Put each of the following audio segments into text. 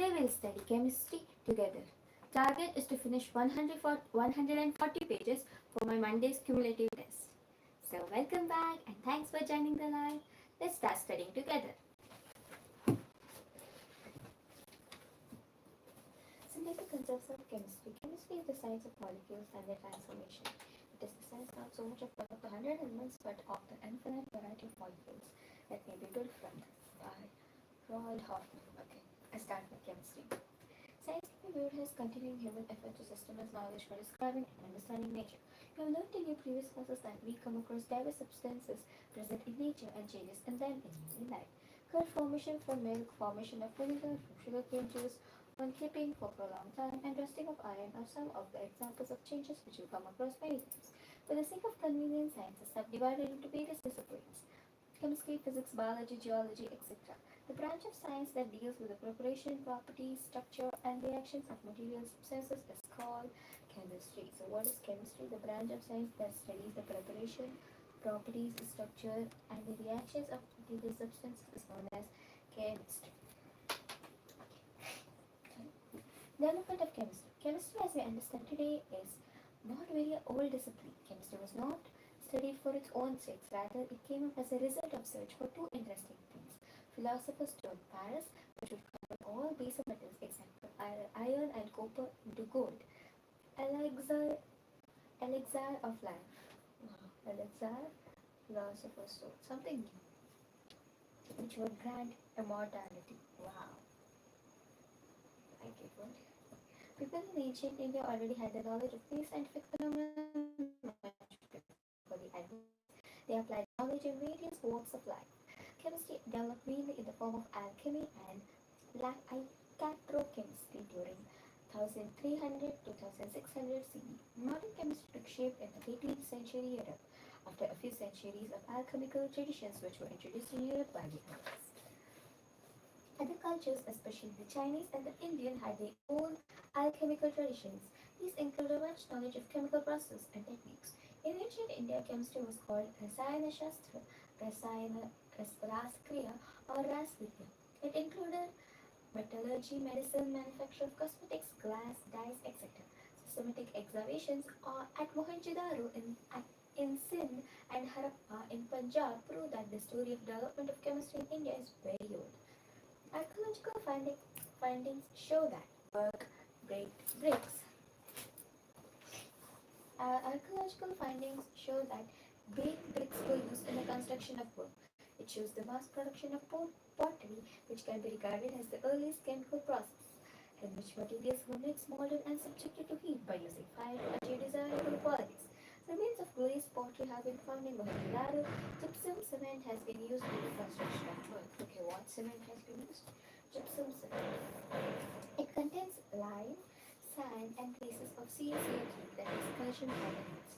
Today we'll study chemistry together. Target is to finish 140 pages for my Monday's cumulative test. So welcome back and thanks for joining the live. Let's start studying together. Some basic concepts of chemistry. Chemistry is the science of molecules and their transformation. It is the science not so much of one of the 100 elements but of the infinite variety of molecules that may be built from them by Roald Hoffman. Okay, I start with chemistry. Science can be viewed as continuing human effort to systemize knowledge for describing and understanding nature. You have learned in your previous classes that we come across diverse substances present in nature and changes in them in daily life. Curd formation from milk, formation of vinegar from sugarcane juice, when keeping for prolonged time, and rusting of iron are some of the examples of changes which you come across many times. For the sake of convenience, science is subdivided into various disciplines: chemistry, physics, biology, geology, etc. The branch of science that deals with the preparation, properties, structure, and reactions of material substances is called chemistry. So, what is chemistry? The branch of science that studies the preparation, properties, structure, and the reactions of material substances is known as chemistry. Development of chemistry. Chemistry, as we understand today, is not very old discipline. Chemistry was not studied for its own sake. Rather, it came up as a result of search for two interesting things. Philosophers turned Paris, which would convert all base metals except for iron and copper into gold. Elixir, elixir of life. Wow. Elixir, philosopher's stone. Something new, which would grant immortality. Wow. Like it would. People in ancient India already had the knowledge of these scientific phenomena much before the advance. They applied knowledge in various walks of life. Chemistry developed mainly in the form of alchemy and icatrochemistry during 1300 to 1600 CE. Modern chemistry took shape in the 18th century Europe after a few centuries of alchemical traditions which were introduced in Europe by the Arabs. Other cultures, especially the Chinese and the Indian, had their own alchemical traditions. These included much knowledge of chemical processes and techniques. In ancient India, chemistry was called Rasayana Shastra, Rasayana, Raskriya, or Rasvidya. It included metallurgy, medicine, manufacture of cosmetics, glass, dyes, etc. Systematic excavations at Mohenjo-daro in Sindh and Harappa in Punjab prove that the story of development of chemistry in India is very old. Archaeological findings show that work bricks. Archaeological findings show that baked bricks were used in the construction of work. It shows the mass production of pottery, which can be regarded as the earliest chemical process, in which materials were mixed, molded, and subjected to heat by using fire to achieve desirable qualities. Remains of glazed pottery have been found in Mohenjo-daro. Gypsum cement has been used in the construction of work. Okay, what cement has been used? Gypsum cement. It contains lime, sand, and traces of CaCO3, that is calcium carbonate.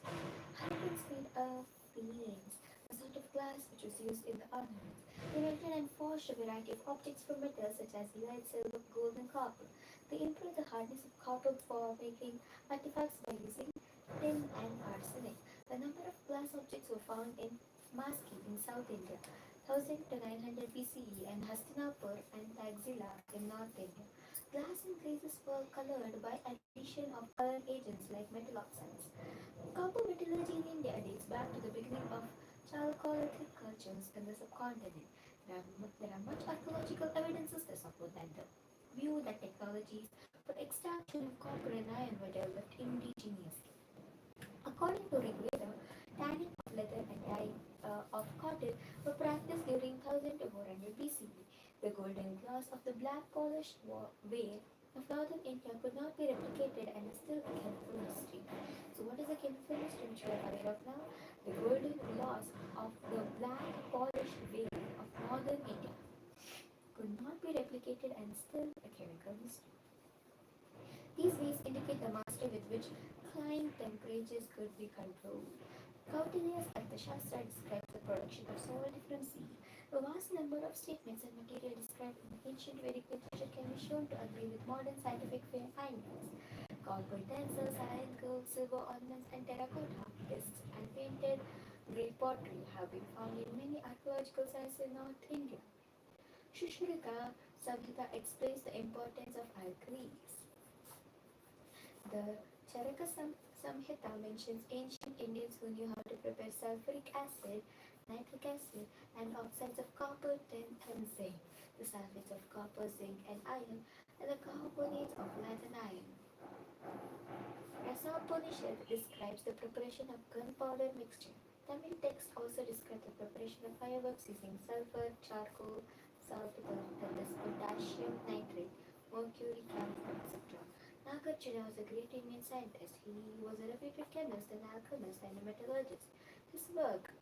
Hurricanes made of fiends, a sort of glass which was used in the ornaments. They melted and forged a variety of objects from metals such as lead, silver, gold, and copper. They improved the hardness of copper for making artifacts by using tin and arsenic. A number of glass objects were found in Maski in South India, 1000 to 900 BCE, and Hastinapur and Taxila in North India. Glass and glazes were colored by addition of coloring agents like metal oxides. Copper metallurgy in India dates back to the beginning of Chalcolithic cultures in the subcontinent. There are much archaeological evidences that support that the view that technologies for extraction of copper and iron were developed indigenously. According to Rigveda, tanning of leather and dyeing of cotton were practiced during 1000 to 400 BCE. The golden glass of the black polished ware of northern India could not be replicated and is still a chemical mystery. So, what is a chemical mystery which we are aware of now? The golden glass of the black polished ware of northern India could not be replicated and still a chemical mystery. These ways indicate the mastery with which flying temperatures could be controlled. Kautilya's Arthashastra describes the production of salt from sea. A vast number of statements and material described in the ancient Vedic literature can be shown to agree with modern scientific findings. Copper utensils, iron, gold, silver ornaments, and terracotta discs and painted grey pottery have been found in many archaeological sites in North India. Shushmita Samhita explains the importance of alkalis. The Charaka Samhita mentions ancient Indians who knew how to prepare sulfuric acid, nitric acid, and oxides of copper, tin, and zinc, the sulfates of copper, zinc, and iron, and the carbonates of lead and iron. Rasapanishad describes the preparation of gunpowder mixture. Tamil texts also describe the preparation of fireworks using sulfur, charcoal, saltpeter, that is potassium nitrate, mercury, camphor, etc. Nagarjuna was a great Indian scientist. He was a reputed chemist, an alchemist, and a metallurgist. His work,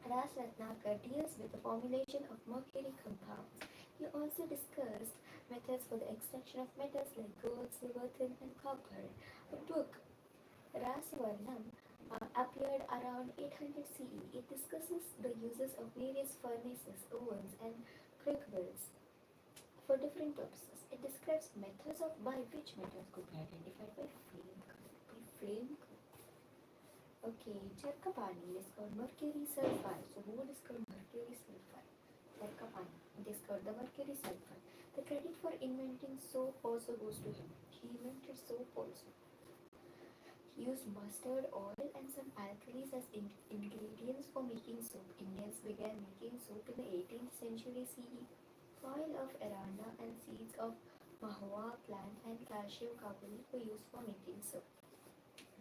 Ras Ratnakar, deals with the formulation of mercury compounds. He also discussed methods for the extraction of metals like gold, silver, tin, and copper. A book, Rasivarnam, appeared around 800 CE. It discusses the uses of various furnaces, ovens, and crucibles for different purposes. It describes methods of by which metals could be identified by flame. Okay, Charkapani discovered mercury sulfide. So who discovered mercury sulfide? Charkapani discovered the mercury sulfide. The credit for inventing soap also goes to him. He invented soap also. He used mustard oil and some alkalis as ingredients for making soap. Indians began making soap in the 18th century CE. Oil of aranda and seeds of mahua plant and calcium carbonate were used for making soap.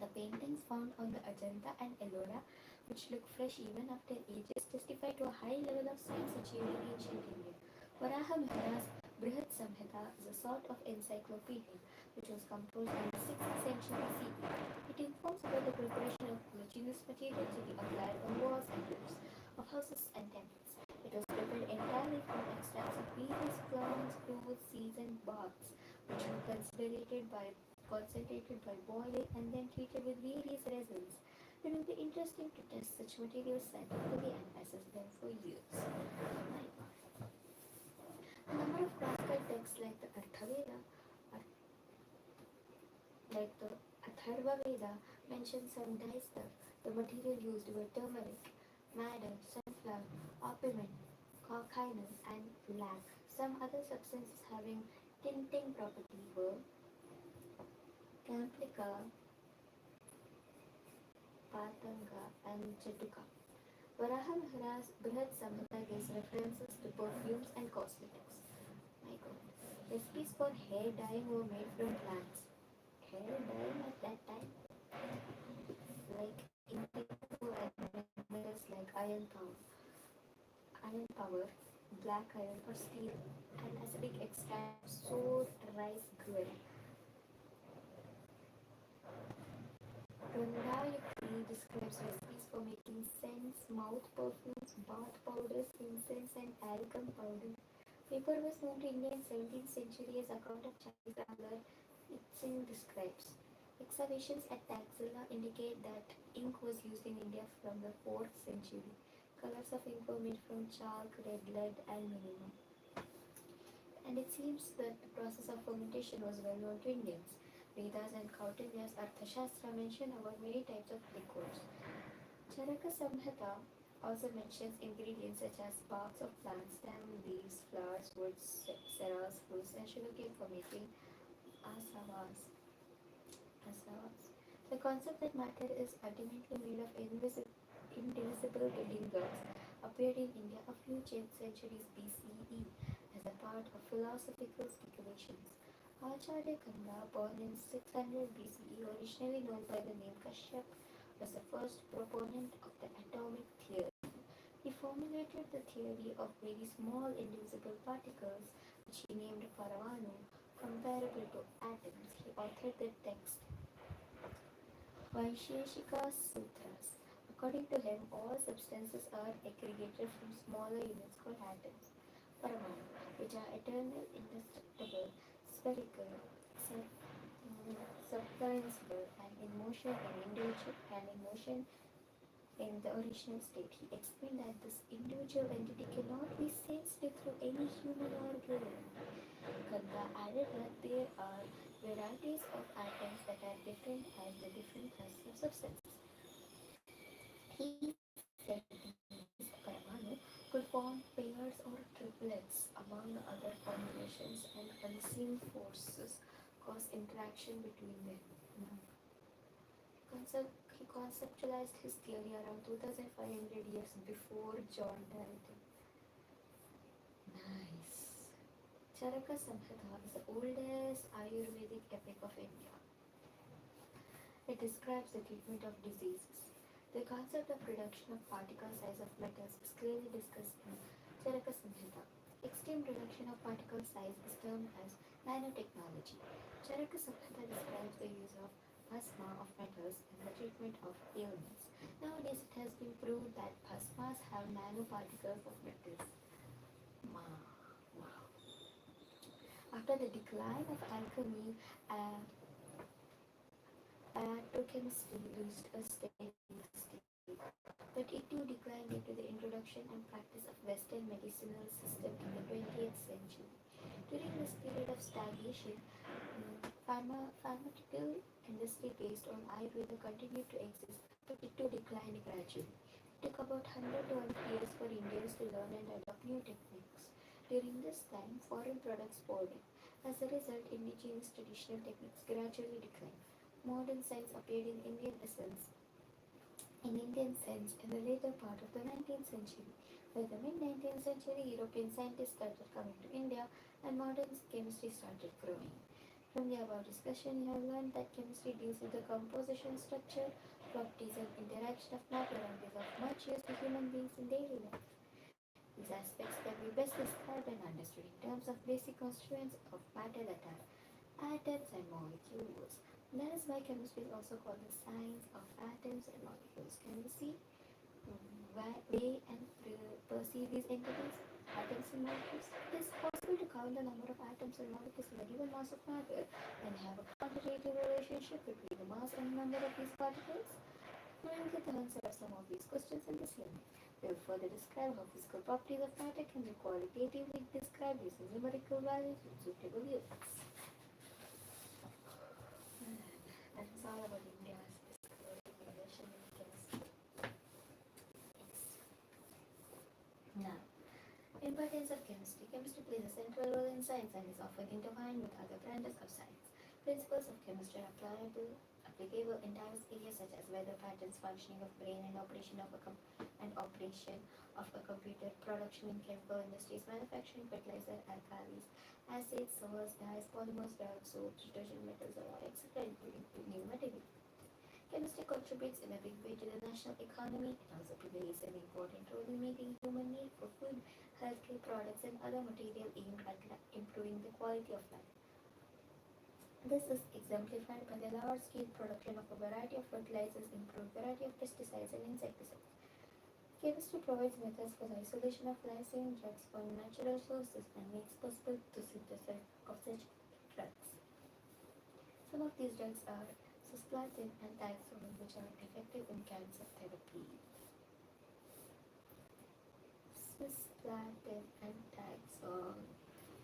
The paintings found on the Ajanta and Ellora, which look fresh even after ages, testify to a high level of science achieved in ancient India. Varaha Mihara's Brihat Samhita is a sort of encyclopedia which was composed in the 6th century CE. It informs about the preparation of homogeneous material to be applied on walls and roofs of houses and temples. It was prepared entirely from extracts of various plants, fruits, seeds, and barks, which were concentrated by boiling and then treated with various resins. It will be interesting to test such materials scientifically and assess them for use. A number of classical texts like the Atharva Veda mention some dye stuff. The material used were turmeric, madder, sunflower, opiment, cochineal, and lac. Some other substances having tinting property were Camplica, Patanga, and Jatuka. Varaha Mihara's Brihat Samhita gives references to perfumes and cosmetics. My god. Recipes for hair dyeing were made from plants. Hair dyeing at that time? Like intangible metals like iron power, black iron or steel, and acidic extract of sour rice gruel. Gandhayakri describes recipes for making scents, mouth perfumes, bath powders, incense, and talcum powder. Paper was known to India in 17th century as account of Chinese traveler Itzing describes. Excavations at Taxila indicate that ink was used in India from the 4th century. Colors of ink were made from chalk, red lead, and minimum. And it seems that the process of fermentation was well known to Indians. Vedas and Kautilya's Arthashastra mention about many types of liquors. Charaka Samhita also mentions ingredients such as barks of plants, stem, leaves, flowers, woods, cereals, fruits, and sugarcane for making asavas. The concept that matter is ultimately made of indivisible building blocks appeared in India a few centuries BCE as a part of philosophical speculations. Acharya Kanda, born in 600 BCE, originally known by the name Kashyap, was the first proponent of the atomic theory. He formulated the theory of very small indivisible particles, which he named Paramanu, comparable to atoms. He authored the text Vaisheshika Sutras. According to him, all substances are aggregated from smaller units called atoms, Paramanu, which are eternal, indestructible, spherical, substantial, and in motion in the original state. He explained that this individual entity cannot be sensed through any human organ. Kanda added that there are varieties of atoms that are different as the different classes of substances. He said these Paramanu could form pairs or triplets among among other combinations and unseen forces cause interaction between them. Now, he conceptualized his theory around 2500 years before John Dalton. Nice. Charaka Samhita is the oldest Ayurvedic epic of India. It describes the treatment of diseases. The concept of reduction of particle size of metals is clearly discussed in Charaka Samhita. Extreme reduction of particle size is termed as nanotechnology. Charaka Samhita describes the use of plasma of metals in the treatment of ailments. Nowadays, it has been proved that plasmas have nanoparticles of metals. Wow. Wow. After the decline of alchemy, atochemistry reached a steady state, but it too declined due to the introduction and practice of Western medicinal system in the 20th century. During this period of stagnation, pharmaceutical industry based on Ayurveda continued to exist, but it too declined gradually. It took about 100 to 100 years for Indians to learn and adopt new techniques. During this time, foreign products poured in. As a result, indigenous traditional techniques gradually declined. Modern science appeared in Indian sense in the later part of the 19th century. By the mid-19th century, European scientists started coming to India and modern chemistry started growing. From the above discussion, you have learned that chemistry deals with the composition, structure, properties and interaction of matter and is of much use to human beings in daily life. These aspects can be best described and understood in terms of basic constituents of matter that are atoms and molecules. That is why chemistry is also called the science of atoms and molecules. Can you see weigh and perceive these entities, atoms and molecules? It is possible to count the number of atoms and molecules in a given mass of matter and have a quantitative relationship between the mass and number of these particles. We will get the answer of some of these questions in this unit. We will further describe how physical properties of matter can be qualitatively described using numerical values with suitable units. That is all about India's physical evolution in chemistry. Now, importance of chemistry. Chemistry plays a central role in science and is often intertwined with other branches of science. Principles of chemistry are applicable in diverse areas such as weather patterns, functioning of brain, and operation of a computer, production in chemical industries, manufacturing fertilizer, alkalis, acids, salts, dyes, polymers, dyes, soaps, detergent, metals, alloy, etc., including new materials. Chemistry contributes in a big way to the national economy. It also plays an important role in meeting human need for food, healthcare products, and other material aimed at improving the quality of life. This is exemplified by the large-scale production of a variety of fertilizers, improved variety of pesticides and insecticides. Chemistry provides methods for the isolation of life-saving drugs from natural sources and makes possible the synthesis of such drugs. Some of these drugs are cisplatin and taxol, which are effective in cancer therapy. Cisplatin and taxol,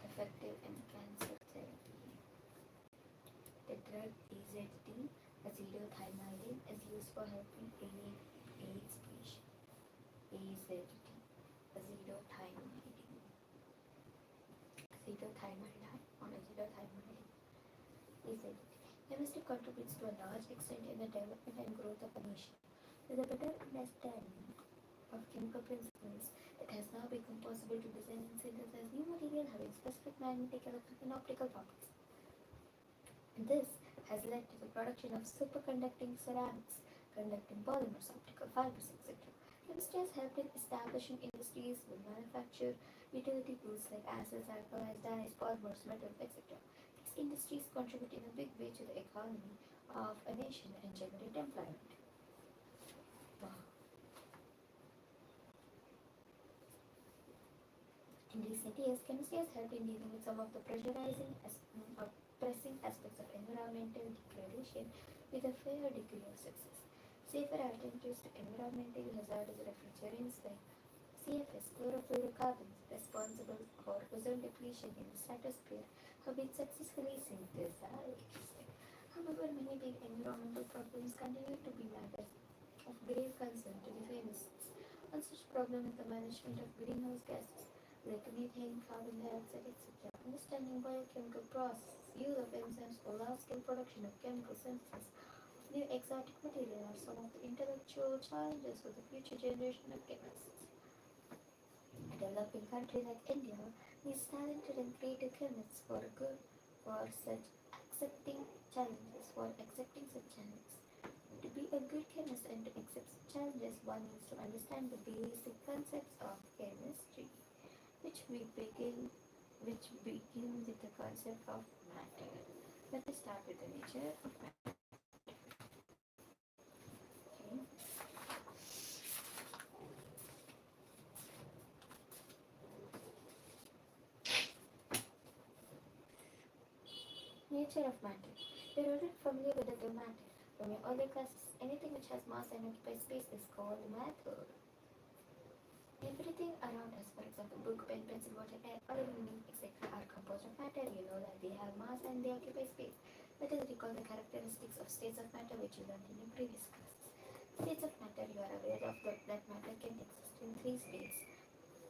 effective in cancer therapy. The drug AZD, azidothymidine, is used for helping AIDS patients. AZD, azidothymidine, azidothymidine or azidothymidine. AZD. Chemistry contributes to a large extent in the development and growth of a nation. With a better understanding of chemical principles, it has now become possible to design and synthesize new material having specific magnetic, electric, and optical properties. This has led to the production of superconducting ceramics, conducting polymers, optical fibers, etc. Chemistry has helped in establishing industries will manufacture utility goods like acids, alkalis, dyes, polymers, metals, etc. These industries contribute in a big way to the economy of a nation and generate employment. Wow. In recent years, chemistry has helped in dealing with some of the pressing aspects of environmental degradation with a fair degree of success. Safer alternatives to environmental hazardous refrigerants like CFS, chlorofluorocarbons, responsible for ozone depletion in the stratosphere, have been successfully synthesized. However, many big environmental problems continue to be matters of grave concern to the physicists. One such problem is the management of greenhouse gases. like methane, carbon dioxide, etc. Understanding biochemical processes, use of enzymes for large-scale production of chemical synthesis of new exotic material are some of the intellectual challenges for the future generation of chemists. A developing country like India needs talented and creative chemists for such accepting such challenges. To be a good chemist and to accept such challenges, one needs to understand the basic concepts of chemistry, which we begin which begin with the concept of matter. Let us start with the nature of matter. Okay. Nature of matter. You're already familiar with the term matter. From your early classes, anything which has mass and occupies space is called matter. Everything around us, for example, book, pen, pencil, water, air, or even me, etc., are composed of matter. You know that they have mass and they occupy space. Let us recall the characteristics of states of matter which you learned in your previous classes. States of matter, you are aware of that matter can exist in three states.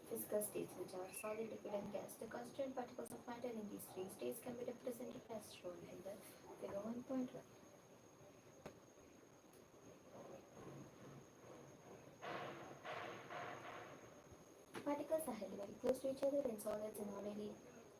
Physical states, which are solid, liquid, and gas. The constituent particles of matter in these three states can be represented as shown in the figure 1.1. Particles are held very close to each other in solids in orderly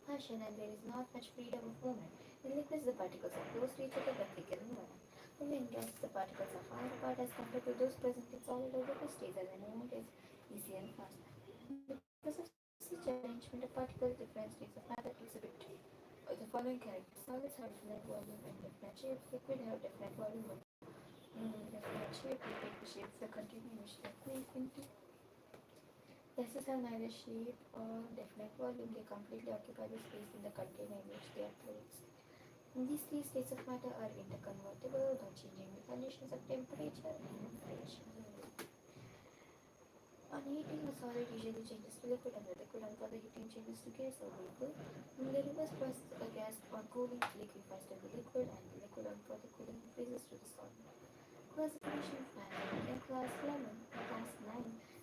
fashion, and there is not much freedom of movement. In liquids, the particles are close to each other but they can move around. Only in gases, the particles are far apart as compared to those present in solid or liquid states, and the movement is easier and faster. Because of such arrangement of particles, different states of matter exhibit the following characters. Solids have definite volume and definite shape. Liquid have definite volume but definite shape. Liquid shapes the container in which they are placed into. Gases have neither shape or definite volume. They completely occupy the space in the container in which they are placed. These three states of matter are interconvertible by changing the conditions of temperature and pressure. On heating, a solid usually changes to liquid, and the liquid on further heating changes to gas or vapor. In the reverse process, a gas on cooling liquefies to the liquid, and the liquid on further cooling freezes to the solid. Classification of matter. In class 9,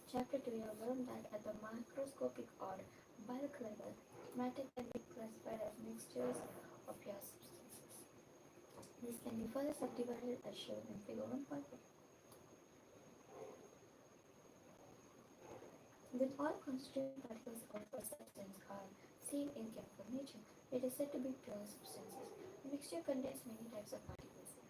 chapter 2, you have learned that at the microscopic or bulk level, matter can be classified as mixtures of pure substances. These can be further subdivided as shown in figure 1.1. With all constituent particles of a substance are same in chemical nature, it is said to be pure substances. A mixture contains many types of particles.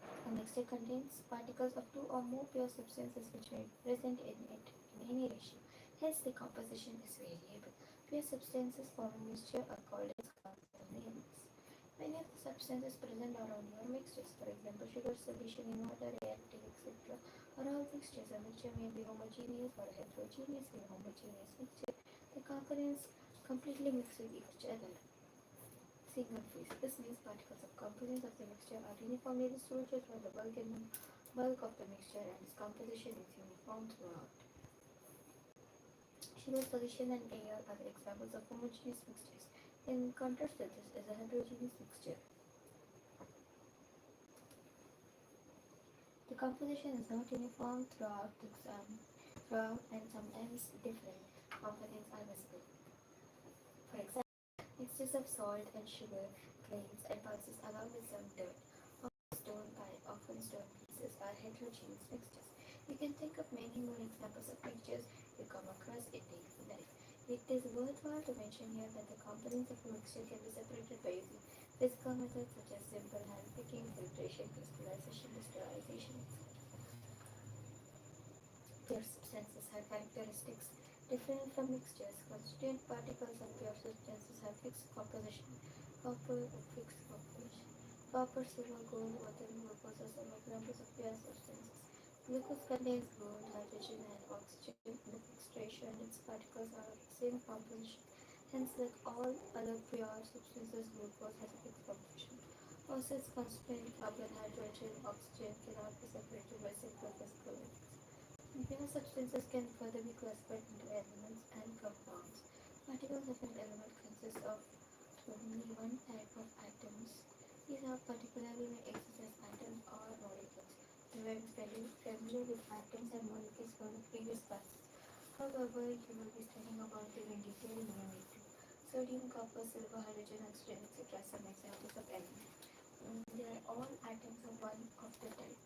A mixture contains particles of two or more pure substances which may be present in it in any ratio. Hence, the composition is variable. Pure substances form a mixture are called as quaternions. Many of the substances present around you are mixtures. For example, sugar solution in water, air, tea, etc. are all mixtures. A mixture may be homogeneous or heterogeneous. In a homogeneous mixture, the components completely mix with each other. Single phase. This means particles of components of the mixture are uniformly distributed for the bulk of the mixture and its composition is uniform throughout. Sugar solution and air are examples of homogeneous mixtures. In contrast to this is a heterogeneous mixture. The composition is not uniform throughout and sometimes different components are visible. For example, mixtures of salt and sugar, grains and pulses along with some dirt, often stone pieces are heterogeneous mixtures. You can think of many more examples of mixtures you come across in daily life. It is worthwhile to mention here that the components of a mixture can be separated by using physical methods such as simple hand picking, filtration, crystallization, distillation, etc. Pure substances have characteristics different from mixtures. Constituent particles of pure substances have fixed composition. Copper, silver, gold, water, and glucose are some examples of pure substances. Glucose contains gold, hydrogen, and oxygen in the fixed ratio, and its particles are of the same composition. Hence, like all other pure substances, glucose has a fixed composition. Also, its constituent carbon, hydrogen, oxygen cannot be separated by simple physical methods. Pure substances can further be classified into elements and compounds. Particles of an element consist of only one type of atoms. These are particularly may exist as atoms or molecules. We were familiar with atoms and molecules from the previous classes. However, you will be studying about them in detail in your need to. Sodium, copper, silver, hydrogen, oxygen, etc. Some examples of elements. They are all atoms of one of the type.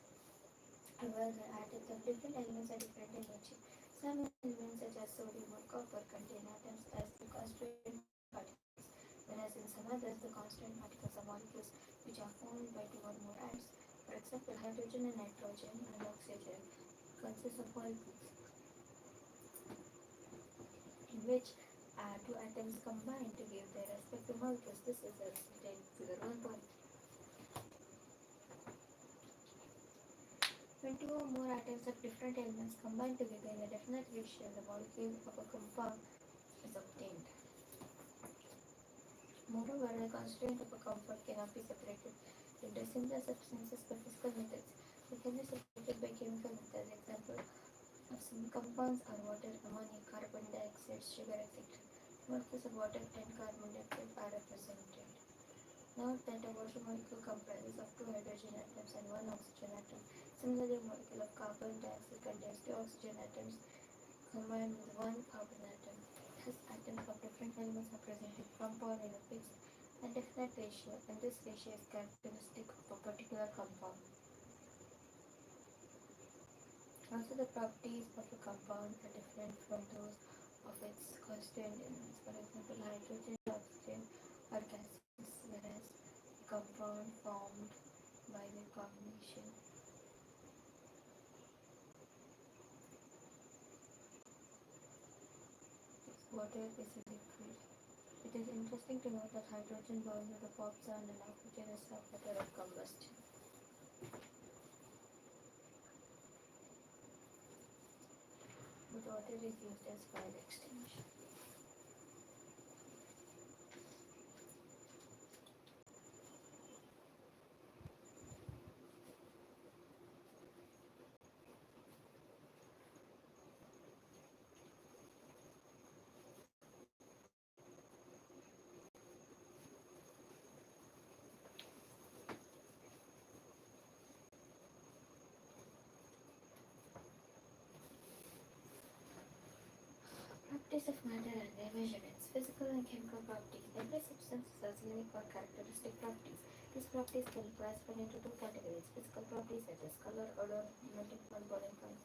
However, the atoms of different elements are different in nature. Some elements such as sodium or copper contain atoms as the constituent particles, whereas in some others the constant particles are molecules which are formed by two or more atoms. For example, hydrogen and nitrogen and oxygen consist of molecules in which two atoms combine to give their respective molecules. This is as stated figure 1. When two or more atoms of different elements combine together in a definite ratio, the molecule of a compound is obtained. Moreover, the constituent of a compound cannot be separated into similar substances by physical methods. They can be separated by chemical methods. Example of some compounds are water, ammonia, carbon dioxide, sugar, etc. Molecules of water and carbon dioxide are represented. Note that a water molecule comprises of two hydrogen atoms and one oxygen atom. Similarly, a molecule of carbon dioxide contains two oxygen atoms combined with one carbon atom. Thus, atoms of different elements are present in compound in a fixed and definite ratio, and this ratio is characteristic of a particular compound. Also, the properties of a compound are different from those of its constituent elements. For example, hydrogen and oxygen are gases, whereas a compound formed by their combination is water is a liquid. It is interesting to note that hydrogen burns with a pop sound and oxygen is a matter of combustion. But water is used as fire extinguisher. Properties of matter and their measurements. Physical and chemical properties. Every substance has unique or characteristic properties. These properties can be classified into two categories: physical properties such as color, odor, melting point, boiling point,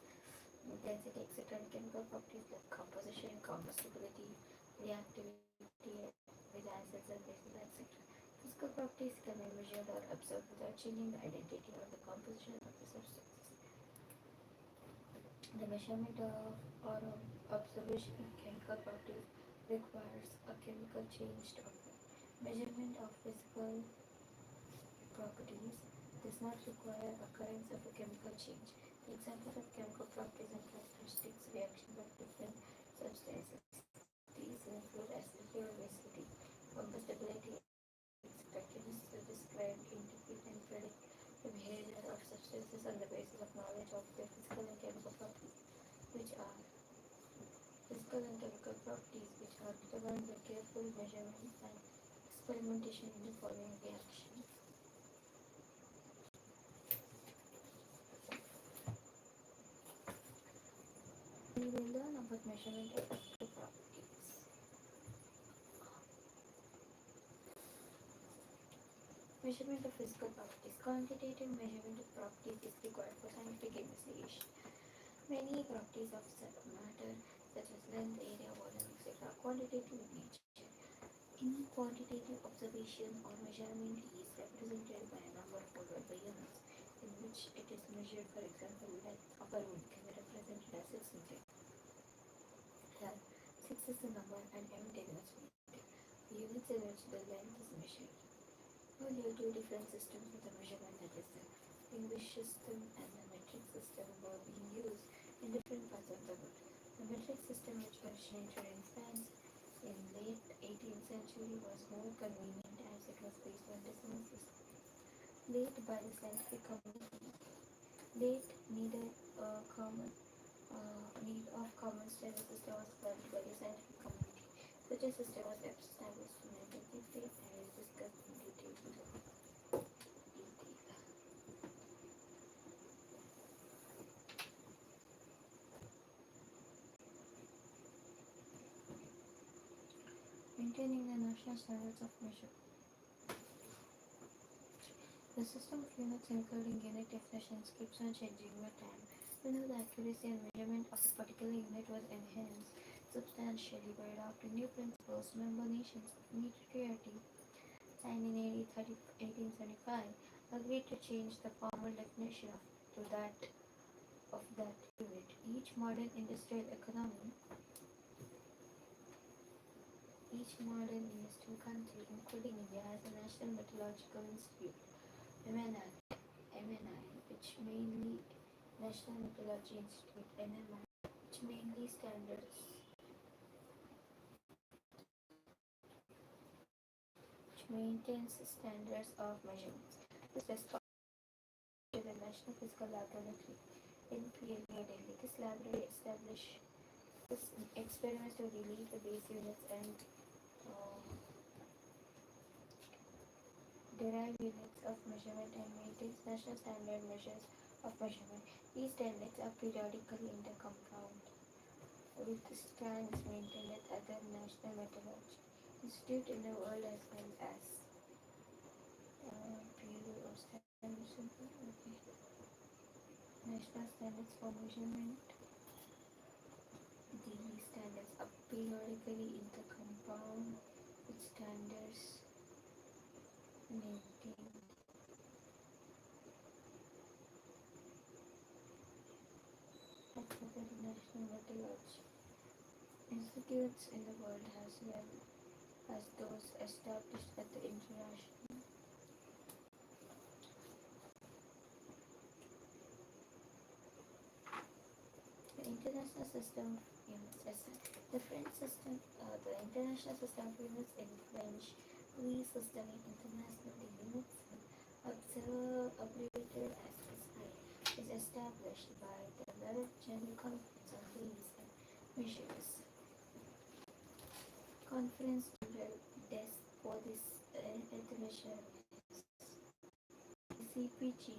density, etc., and chemical properties like composition, combustibility, reactivity with acids and bases, etc. Physical properties can be measured or observed without changing the identity or the composition of the substances. The measurement of or observation of chemical properties requires a chemical change to occur. Measurement of physical properties does not require occurrence of a chemical change. Examples of chemical properties and characteristics: reactions of different substances. These include acidity or basicity, combustibility, etc. Chemists describe, interpret, and predict the behavior of substances on the basis of knowledge of their physical and chemical properties, which are determined by careful measurement and experimentation in the following reactions. We will learn about measurement of physical properties. Measurement of physical properties. Quantitative measurement of properties is required for scientific investigation. Many properties of matter, such as length, area, volume, etc., are quantitative in nature. In quantitative observation or measurement is represented by a number followed by units, in which it is measured. For example, length of a room can be represented as 6 meters. Here, 6 is the number and m denotes meter, the units in which the length is measured. Earlier, two different systems of the measurement, that is the English system and the metric system, were being used in different parts of the world. The metric system, which originated in France in late 18th century, was more convenient as it was based on decimal system. Late by the scientific community, late needed a common need of common standard system was felt by the scientific community. Such a system was established in 1950 and is discussed in detail below. Maintaining the national standards of measure. The system of units, including unit definitions, keeps on changing over time. We know the accuracy and measurement of a particular unit was enhanced substantially by adopting new principles. Member nations of NEET Treaty, signed in 1875, agreed to change the formal definition to that of that unit. Each modern industrial country, including India, has a National Meteorological Institute (MNI), which mainly National Meteorology Institute (NMI), which mainly standards, which maintains standards of measurements. This responsible to the National Physical Laboratory in PLA, Delhi. This laboratory established experiments to release the base units and uh, derive units of measurement and maintains national standard measures of measurement. These standards are periodically intercompound with the stands maintained at other national meteorology institute in the world as well as Bureau of Standards. National standards for measurement. These standards are periodically intercompound with standards maintained at other national meteorology institutes in the world as well as those established at the international. The international system of units. The French system, the international system of units in French, Louis system in international units, abbreviated as SI, is established by the 11th General Conference on Weights and Measures. Conference des for this CPG,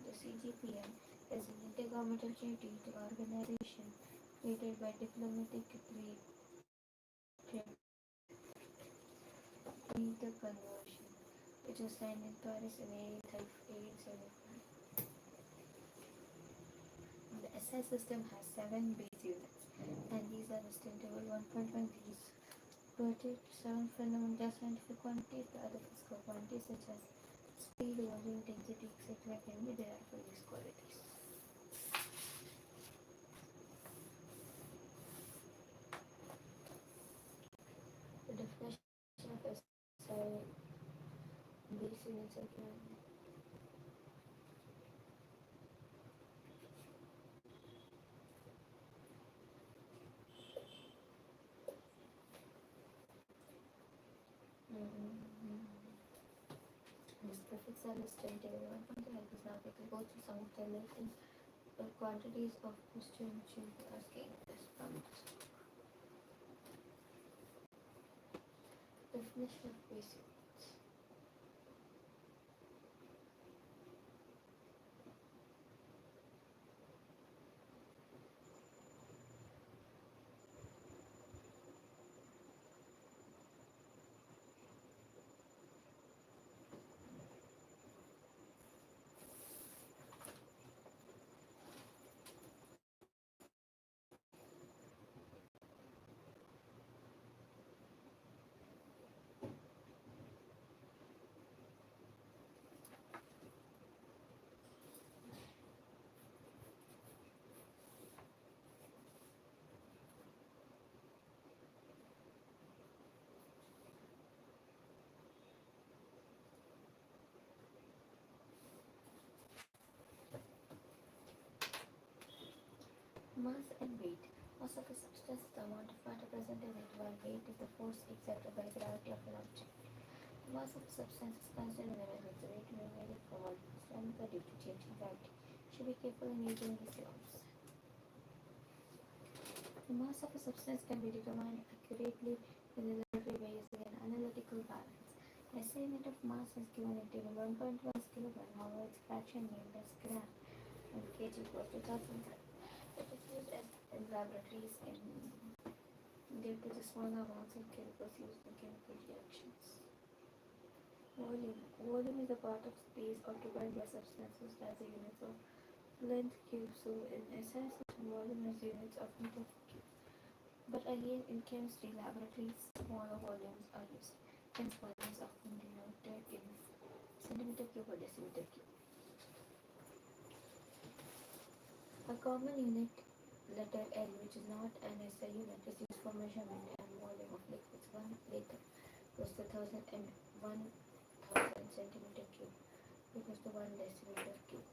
the CGPM, is an intergovernmental treaty to organization created by diplomatic treaty conversion, which was signed in Paris in 1875. The SI system has 7 base units, and these are distinctive 1.1. These pertain to 7 fundamental scientific quantities. The other physical quantities such as speed, volume, density, etc. can be derived from these qualities. The definition of SI base units again. This prefix are listed in table 1.2 is now we can go through some of the related quantities of question which you will be asking this from this book. Definition of base units. Mass and weight. Mass of a substance is the amount of matter present in it, while weight is the force exerted by gravity of an object. The mass of a substance is constant whenever its weight may vary from one mass to another due to changing gravity. Should be careful in using these laws. The mass of a substance can be determined accurately in the laboratory by using an analytical balance. The SI unit of mass is given in table 1.1 as kilogram, however its fraction named as gram and kg equals to 1000 gram. It is used in laboratories in due to the small amounts of chemicals used in chemical reactions. Volume. Volume is a part of space occupied by substances as a unit of length cube. So in SI system, volume is units of meter cube. But again, in chemistry laboratories, smaller volumes are used. Hence, volume is often denoted in centimeter cube or decimeter cube. A common unit, letter L, which is not an SI unit, is used for measurement and volume of liquids. 1 liter equals to 1000 centimeter cube equals to 1 decimeter cube.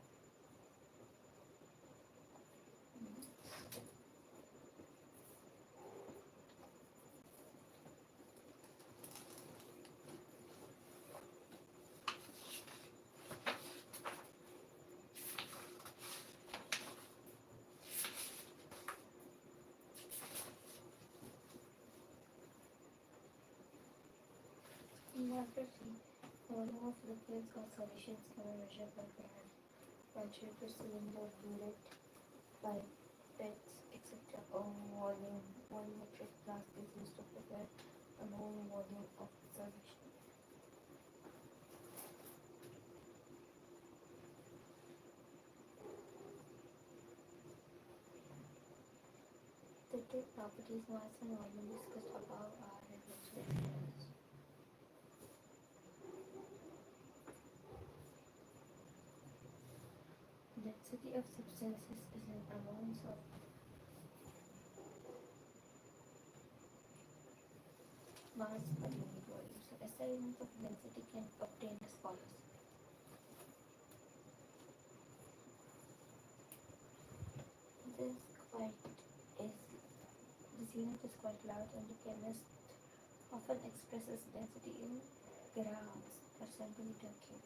In laboratory, volume of liquids or solutions can be measured by gram, concentrator, cylinder, bullet, pipettes, etc. Or volumetric flask is used to prepare a known volume of solution. The two properties mass and volume discussed above are reference. Density of substances is an amount of mass per unit volume. So SI unit of density can obtain as follows. This quite is this unit is quite large and the chemist often expresses density in grams per centimeter cube,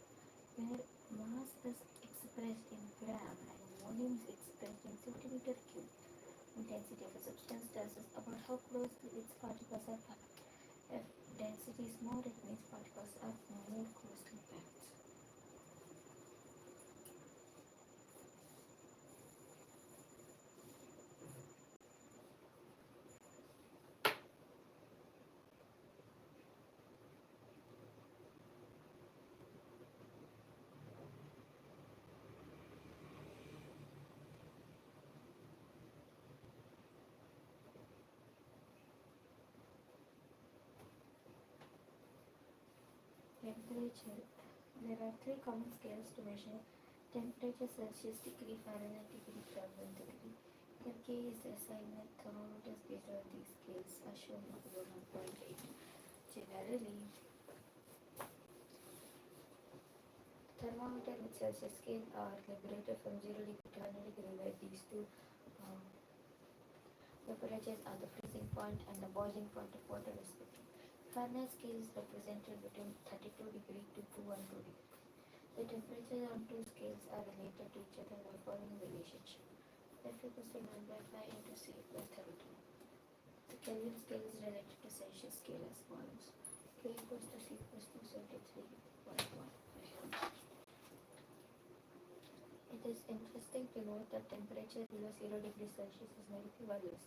where mass is expressed in gram and volume is expressed in centimeter cube. Density of a substance tells us about how closely its particles are packed. If density is more, it means particles are more closely packed. Temperature. There are three common scales to measure temperature: Celsius, degree Fahrenheit, degree Kelvin, degree. Here K is the SI unit. Thermometers based on these scales are shown in figure 1.8. Generally, thermometer with Celsius scale are liberated from 0 degree to 100 degree, where these two um, temperatures are the freezing point and the boiling point of water respectively. Fahrenheit scale is represented between 32 degree to 212 degree. The temperatures on two scales are related to each other by following relationship. F equals to 9 by 5 into C equals 32. The Kelvin scale is related to Celsius scale as follows. K equals to C equals to 73.1. It is interesting to note that temperature below 0 degrees Celsius is negative values,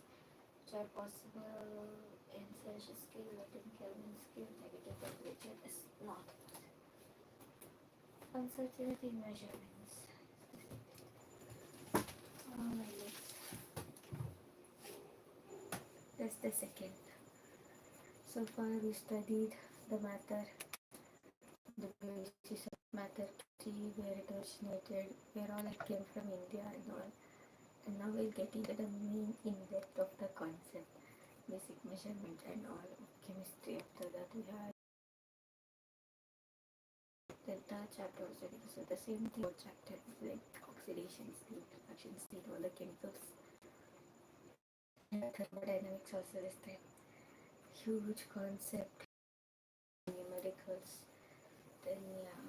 which are possible in Celsius scale, but in Kelvin scale, negative temperature is not possible. Uncertainty in measurements. That's the second. So far we studied the matter, the basis of matter, key, where it originated, where all it came from India and all. And now we'll get into the main in-depth of the concept, basic measurement and all of chemistry. After that we had the entire chapter was ready. So the same thing chapter, like oxidation state, reaction state, all the chemicals. And thermodynamics also is the huge concept, numericals. Then yeah,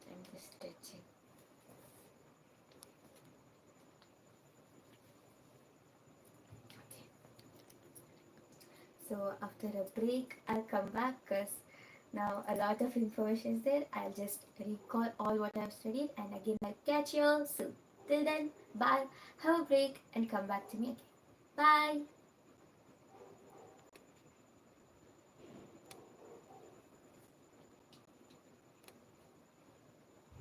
I'm just stretching. Okay. So after a break, I'll come back because now a lot of information is there. I'll just recall all what I've studied and again I'll catch you all soon. Till then, bye. Have a break and come back to me again. Bye.